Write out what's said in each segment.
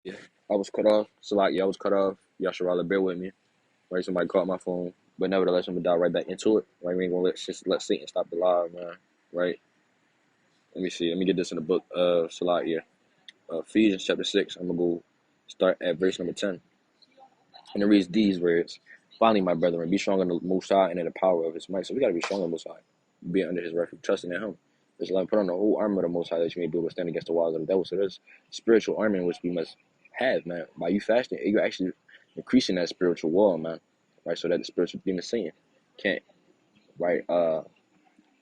Yeah, I was cut off. So like, yeah, I was cut off. Y'all should rather bear with me. Right, somebody caught my phone, but nevertheless, I'm gonna dive right back into it. Right, we ain't gonna let Satan stop the lie, man. Right. Let me see. Let me get this in the book of Salakia. Ephesians chapter 6. I'm gonna go start at verse number 10, and it reads these words: "Finally, my brethren, be strong in the Most High and in the power of His might." So we gotta be strong in the Most High, be under His refuge, trusting in Him. It's like put on the whole armor of the Most High that you may be able to stand against the wiles of the devil. So there's spiritual armor in which we must have, man. By you fasting, you're actually increasing that spiritual wall, man. Right, so that the spiritual demon Satan can't, right,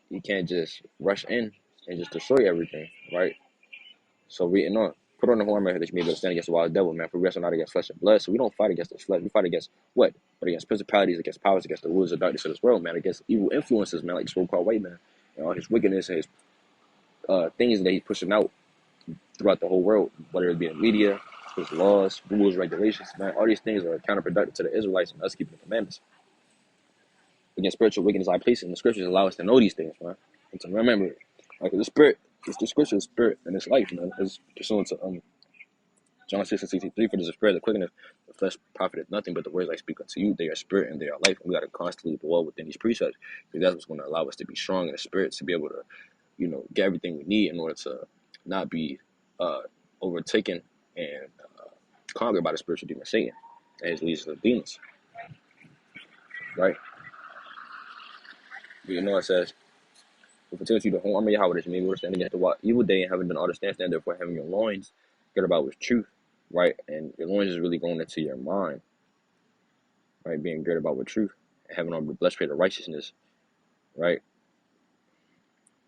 you can't just rush in and just destroy everything, right? So reading on, put on the whole armor that you may be able to stand against the wild devil, man. For we wrestle not against flesh and blood, so we don't fight against the flesh. We fight against what? But against principalities, against powers, against the rulers of darkness of this world, man. Against evil influences, man, like so-called white man, and all his wickedness and his things that he's pushing out throughout the whole world, whether it be in media, his laws, rules, regulations, man. All these things are counterproductive to the Israelites and us keeping the commandments. Against spiritual wickedness, I place in the scriptures allow us to know these things, man, and to remember it. Like the spirit, it's the scripture, spirit, and it's life, man. It's pursuant to John 6:63, for the spirit that quickeneth, the flesh profiteth nothing, but the words I speak unto you, they are spirit and they are life. And we got to constantly dwell within these precepts, because that's what's going to allow us to be strong in the spirit, to be able to, get everything we need in order to not be overtaken and conquered by the spiritual demon Satan and his legions of demons, right? It says, "If it tells you the whole armor of Yahweh, that you may be able to stand against the evil day, and having done all to stand, therefore having your loins girt about with truth," right? And your loins is really going into your mind, right? Being girded about with truth, and having on the breastplate of righteousness, right?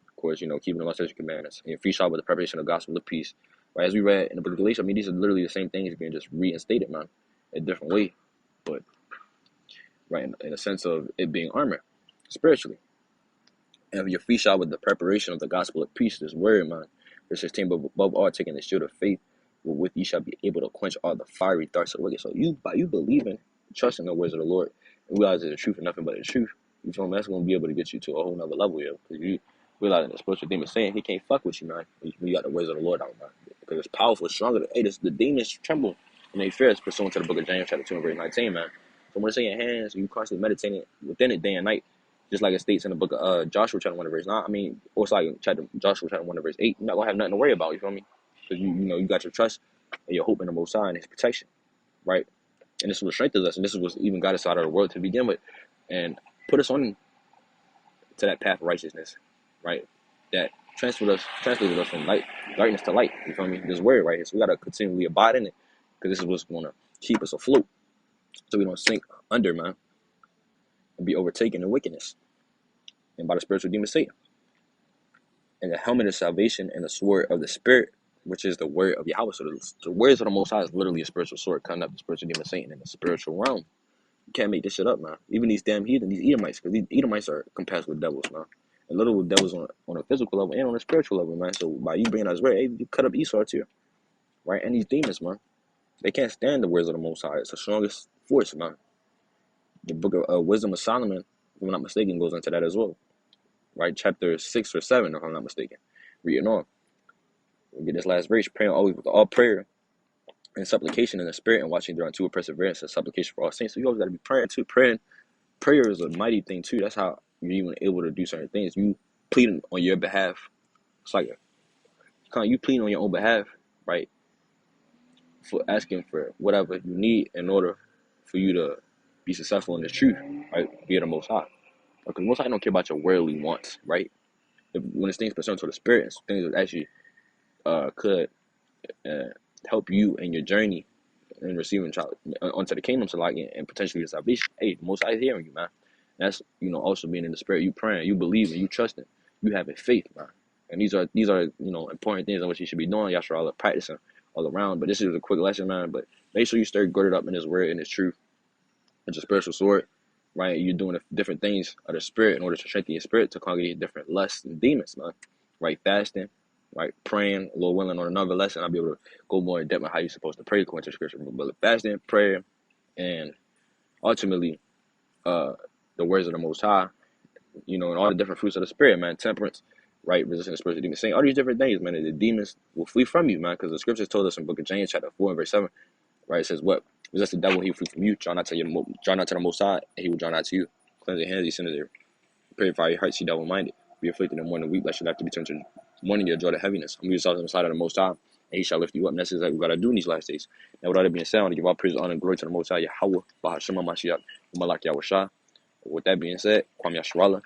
Of course, keeping the law, statutes, commandments, and your feet shod with the preparation of the gospel of peace, right? As we read in the book of Galatians, I mean, these are literally the same things being just reinstated, man, a different way, but right in a sense of it being armor spiritually. And your feet shod with the preparation of the gospel of peace, this word, man. Verse 16, but above all, taking the shield of faith, wherewith ye shall be able to quench all the fiery darts of the wicked. So by you believing, trusting the words of the Lord, and realizing the truth and nothing but the truth, you feel me? That's going to be able to get you to a whole nother level, yo. Because you realizing the spiritual demon saying he can't fuck with you, man. When you got the words of the Lord out, man. Because it's powerful, it's stronger. Hey, the demons tremble and they fear. It's pursuant to the book of James, chapter 2, and verse 19, man. So when it's in your hands, you constantly meditating within it day and night. Just like it states in the book of Joshua chapter 1 verse 9. I mean, or it's like Joshua chapter 1 verse 8. You're not going to have nothing to worry about, you feel me? Because you got your trust and your hope in the Most High and His protection, right? And this is what strengthens us, and this is what even got us out of the world to begin with, and put us on to that path of righteousness, right? That translated us from darkness to light, you feel me? This word, right? So we got to continually abide in it, because this is what's going to keep us afloat so we don't sink under, man, and be overtaken in wickedness and by the spiritual demon Satan. And the helmet of salvation and the sword of the Spirit, which is the word of Yahweh. So the words of the Most High is literally a spiritual sword, cutting up the spiritual demon Satan in the spiritual realm. You can't make this shit up, man. Even these damn heathen, these Edomites, because these Edomites are compatible with devils, man. And literal devils on a physical level and on a spiritual level, man. So by you bringing us word, hey, you cut up Esau too, right? And these demons, man, they can't stand the words of the Most High. It's the strongest force, man. The book of Wisdom of Solomon, if I'm not mistaken, goes into that as well, right? Chapter 6 or 7, if I'm not mistaken. Reading on. We get this last verse, praying always with all prayer and supplication in the spirit, and watching thereunto with perseverance and supplication for all saints. So you always got to be praying too. Prayer is a mighty thing too. That's how you're even able to do certain things. You pleading on your behalf. It's like you pleading on your own behalf, right? For asking for whatever you need in order for you to be successful in this truth, right? Be the Most High. Because Most High don't care about your worldly wants, right? When it's things concerned to the spirit, it's things that actually could help you in your journey and receiving child onto the kingdom, so like and potentially your salvation. Hey, the Most High is hearing you, man. That's also being in the spirit. You praying, you believing, you trusting, you having faith, man. And these are important things in which you should be doing. Y'all should all practicing all around. But this is a quick lesson, man. But make sure you stay girded up in His word and His truth. It's a spiritual sword, right? You're doing different things of the spirit in order to strengthen your spirit to conquer your different lusts and demons, man. Right, fasting, right, praying, a little willing on another lesson. I'll be able to go more in depth on how you're supposed to pray according to the scripture. But fasting, prayer, and ultimately, the words of the Most High, and all the different fruits of the spirit, man. Temperance, right? Resisting the spiritual demons, saying all these different things, man. And the demons will flee from you, man, because the scriptures told us in Book of James, chapter 4 and verse 7, right? It says, "What resist the devil, he will flee from you. Draw not to the Most High, and he will draw not to you. Cleanse your hands, ye sinners. There, purify your hearts, ye double-minded. Be afflicted in morning, weep, lest you have to be turned to mourning, your joy to heaviness. Humble yourselves on the side of the Most High, and he shall lift you up." And that's exactly what we gotta do in these last days. Now, with all that being said, I want to give all praise, honor, and glory to the Most High, Yahweh, Bahashema Mashiach, Malak Yahushua. With that being said, Kwame Yasharala.